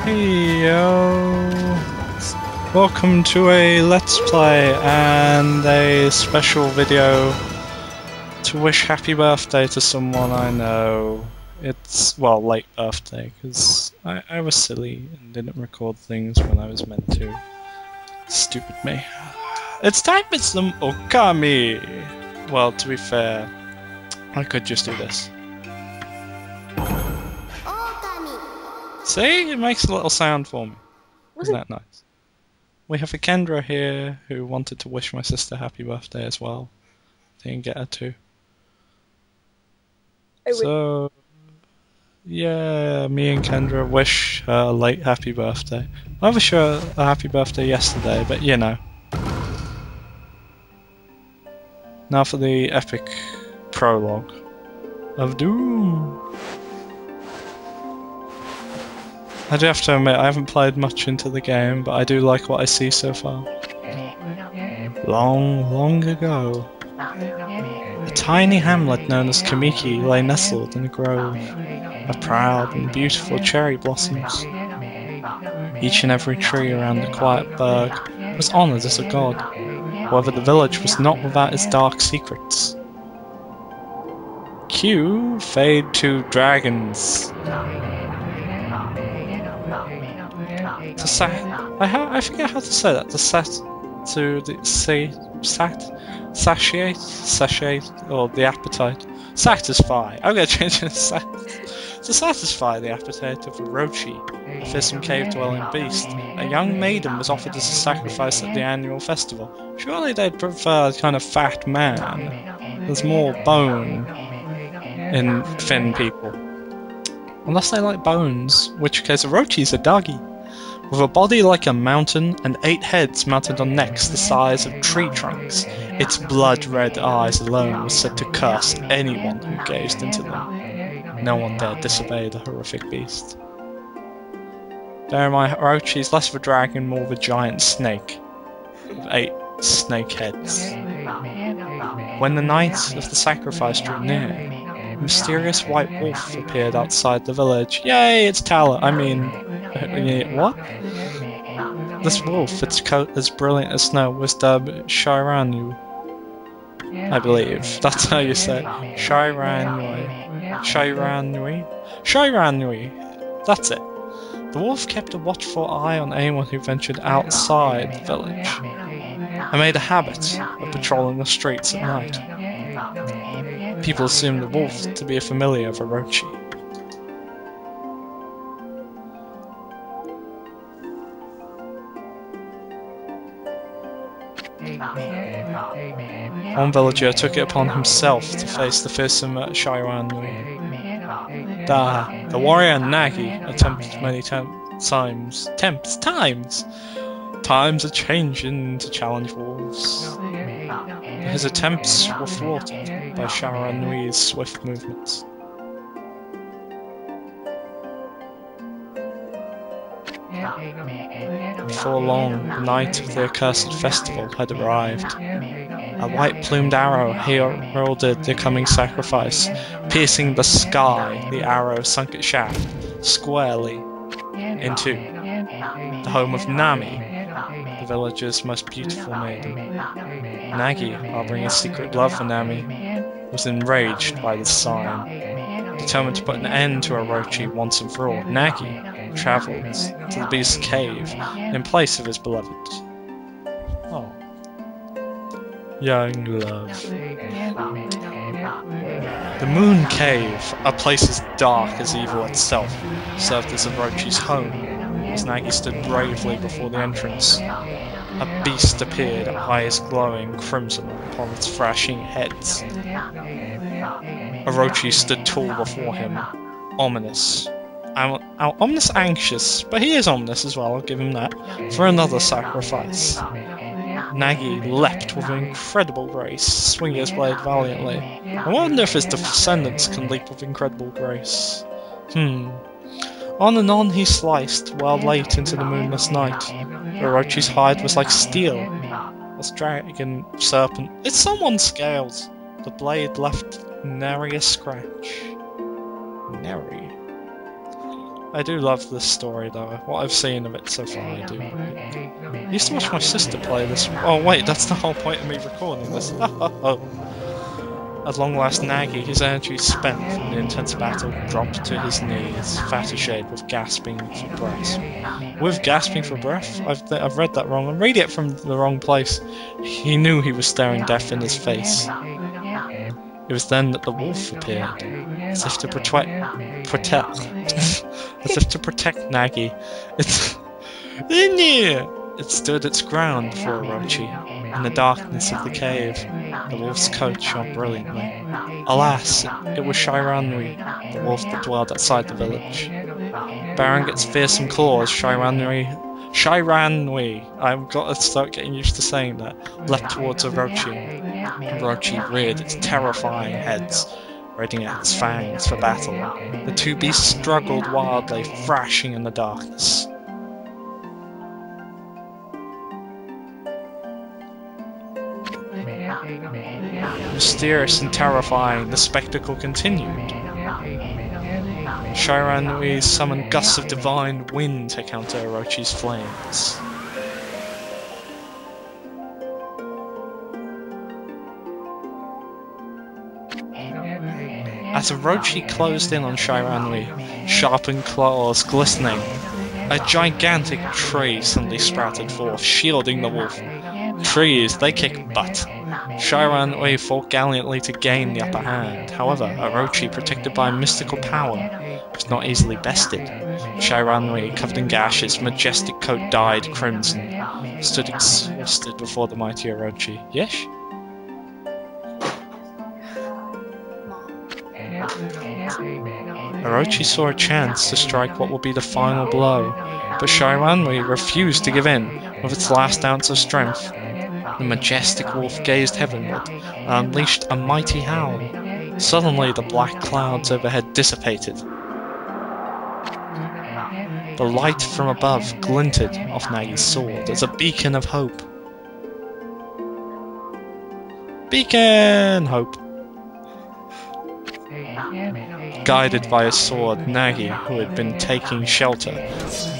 Hey yo! Welcome to a Let's Play and a special video to wish happy birthday to someone I know. It's, well, late birthday, because I was silly and didn't record things when I was meant to. Stupid me. It's time for some Okami! Well, to be fair, I could just do this. See? It makes a little sound for me. Isn't that nice? We have a Kendra here who wanted to wish my sister happy birthday as well. Didn't get her to. So, yeah, me and Kendra wish her a late happy birthday. I wish her a happy birthday yesterday, but you know. Now for the epic prologue of Doom. I do have to admit, I haven't played much into the game, but I do like what I see so far. Long ago, a tiny hamlet known as Kamiki lay nestled in a grove of proud and beautiful cherry blossoms. Each and every tree around the quiet burg was honoured as a god. However, the village was not without its dark secrets. Cue Fade to Dragons. I forget how to say that. Satiate, or the appetite. Satisfy. I'm gonna change it to satisfy the appetite of Orochi, a fearsome cave-dwelling beast. A young maiden was offered as a sacrifice at the annual festival. Surely they'd prefer a kind of fat man. There's more bone in thin people. Unless they like bones, in which case Orochi's a doggy. With a body like a mountain and 8 heads mounted on necks the size of tree trunks, its blood-red eyes alone were said to curse anyone who gazed into them. No one dared disobey the horrific beast. Bear in mind, Orochi's less of a dragon, more of a giant snake, with 8 snake heads. When the night of the sacrifice drew near, a mysterious white wolf appeared outside the village. Yay, it's Tala! I mean... what? This wolf, its coat as brilliant as snow, was dubbed Shir-an-ui. I believe. That's how you say it. Shir-an-ui. Shir-an-ui? Shir-an-ui! That's it. The wolf kept a watchful eye on anyone who ventured outside the village, and made a habit of patrolling the streets at night. People assumed the wolf to be a familiar of Orochi. One villager took it upon himself to face the fearsome Shir-an-ui. The warrior Nagi attempted many times. Times are changing to challenge wolves. His attempts were thwarted by Shir-an-ui's swift movements. Before long, the night of the accursed festival had arrived. A white-plumed arrow heralded the coming sacrifice. Piercing the sky, the arrow sunk its shaft squarely into the home of Nami, the village's most beautiful maiden. Nagi, harboring a secret love for Nami, was enraged by this sign. Determined to put an end to Orochi once and for all, Nagi travelled to the beast's cave in place of his beloved. Oh. Young love. The Moon Cave, a place as dark as evil itself, served as Orochi's home. As Nagi stood bravely before the entrance, a beast appeared, eyes glowing crimson upon its flashing heads. Orochi stood tall before him, ominous. Ominous anxious, but he is ominous as well, I'll give him that, for another sacrifice. Nagi leapt with incredible grace, swinging his blade valiantly. I wonder if his descendants can leap with incredible grace. On and on he sliced, while late into the moonless night. Orochi's hide was like steel. This dragon serpent... It's someone's scales! The blade left nary a scratch. Nary. I do love this story though. What I've seen of it so far, I do. I used to watch my sister play this. Oh wait, that's the whole point of me recording this. At long last, Nagi, his energy spent from the intense battle, dropped to his knees, fatigued with gasping for breath. With gasping for breath? I've read that wrong. I'm reading it from the wrong place. He knew he was staring death in his face. It was then that the wolf appeared, as if to protect Nagi. It stood its ground before Orochi. In the darkness of the cave, the wolf's coat shone brilliantly. Alas, it was Shir-an-ui, the wolf that dwelled outside the village. Bearing its fearsome claws, Shir-an-ui, I've got to start getting used to saying that, leapt towards Orochi. Orochi reared its terrifying heads, readying its fangs for battle. The two beasts struggled wildly, thrashing in the darkness. Mysterious and terrifying, the spectacle continued. Shir-an-ui summoned gusts of divine wind to counter Orochi's flames. As Orochi closed in on Shir-an-ui, sharpened claws glistening, a gigantic tree suddenly sprouted forth, shielding the wolf. Trees, they kick butt. Shir-an-ui fought gallantly to gain the upper hand. However, Orochi, protected by mystical power, was not easily bested. Shir-an-ui, covered in gashes, majestic coat dyed crimson, stood exhausted before the mighty Orochi. Yes? Orochi saw a chance to strike what would be the final blow, but Shir-an-ui refused to give in. With its last ounce of strength, the majestic wolf gazed heavenward and unleashed a mighty howl. Suddenly, the black clouds overhead dissipated. The light from above glinted off Nagi's sword as a beacon of hope. Beacon! Hope. Guided by his sword, Nagi, who had been taking shelter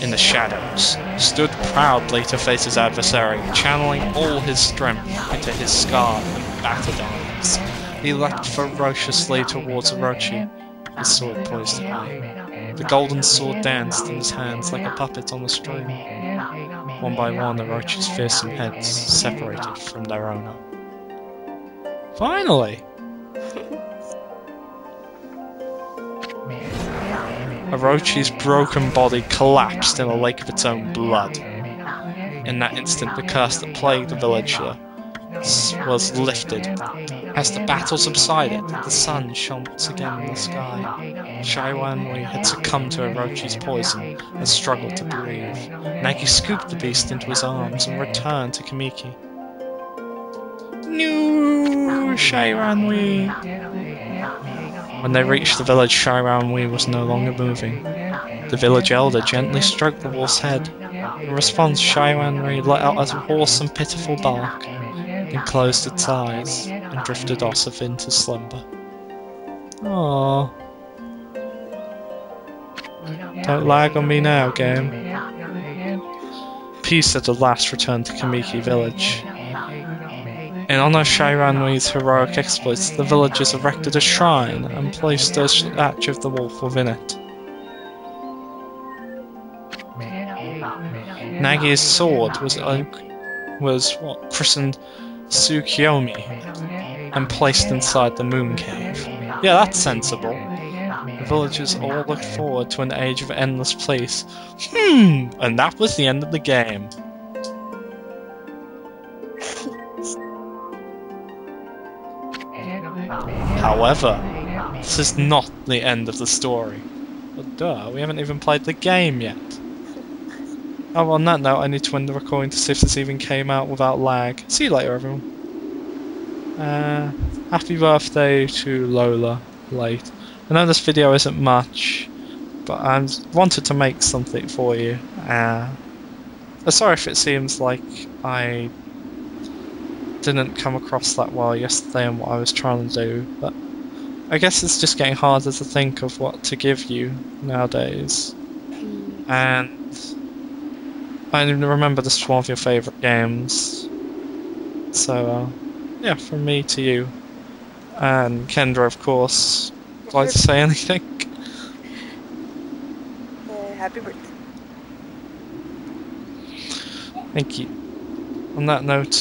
in the shadows, stood proudly to face his adversary, channeling all his strength into his scarred and battered arms. He leapt ferociously towards Orochi, his sword poised high. The golden sword danced in his hands like a puppet on a string. One by one, Orochi's fearsome heads separated from their owner. Finally! Orochi's broken body collapsed in a lake of its own blood. In that instant, the curse that plagued the villager was lifted. As the battle subsided, the sun shone once again in the sky. Shir-an-ui had succumbed to Orochi's poison and struggled to breathe. Nagi scooped the beast into his arms and returned to Kamiki. No, Shir-an-ui! When they reached the village, Shir-an-ui was no longer moving. The village elder gently stroked the wolf's head. In response, Shir-an-ui let out a hoarse and pitiful bark, then closed its eyes and drifted off into slumber. Aww. Don't lag on me now, game. Peace at the last returned to Kamiki village. In honor of Shir-an-ui's heroic exploits, the villagers erected a shrine and placed a statue of the wolf within it. Nagi's sword was christened Tsukiyomi and placed inside the moon cave. Yeah, that's sensible. The villagers all looked forward to an age of endless peace. And that was the end of the game. However, this is not the end of the story. But duh, we haven't even played the game yet. Oh, on that note, I need to end the recording to see if this even came out without lag. See you later, everyone. Happy birthday to Lola, late. I know this video isn't much, but I wanted to make something for you. Sorry if it seems like I didn't come across that well yesterday and what I was trying to do, but I guess it's just getting harder to think of what to give you nowadays. And I remember this was one of your favourite games. So, yeah, from me to you. And Kendra, of course. Would you like to say anything? Happy birthday. Thank you. On that note,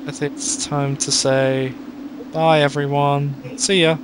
I think it's time to say bye, everyone. See ya.